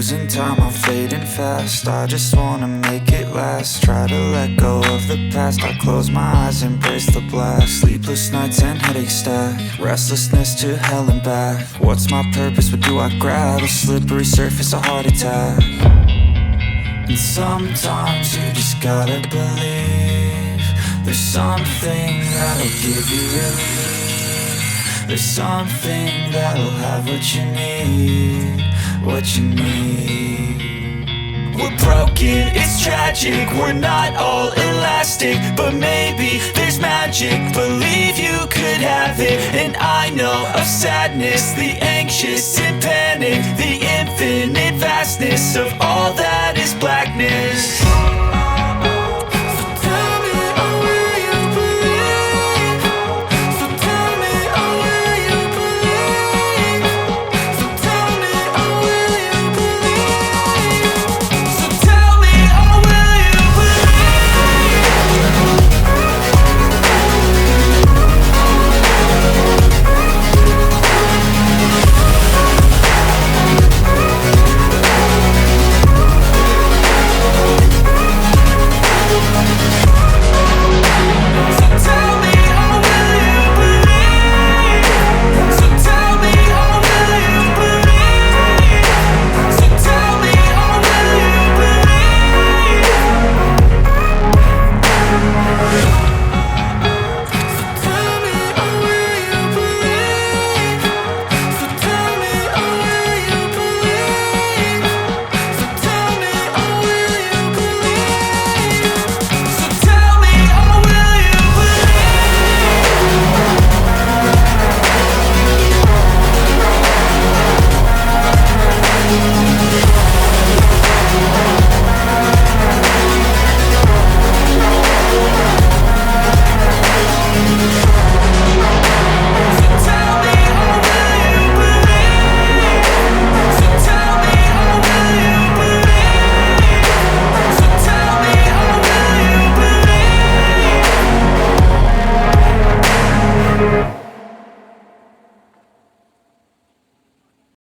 losing time, I'm fading fast. I just wanna make it last. Try to let go of the past. I close my eyes, embrace the blast. Sleepless nights and headaches stack. Restlessness to hell and back. What's my purpose? What do I grab? A slippery surface, a heart attack. And sometimes you just gotta believe there's something that'll give you relief. There's something that'll have what you need, what you need. We're broken, it's tragic, we're not all elastic, but maybe there's magic, believe you could have it. And I know of sadness, the anxious and panic, the infinite vastness of all that is blackness.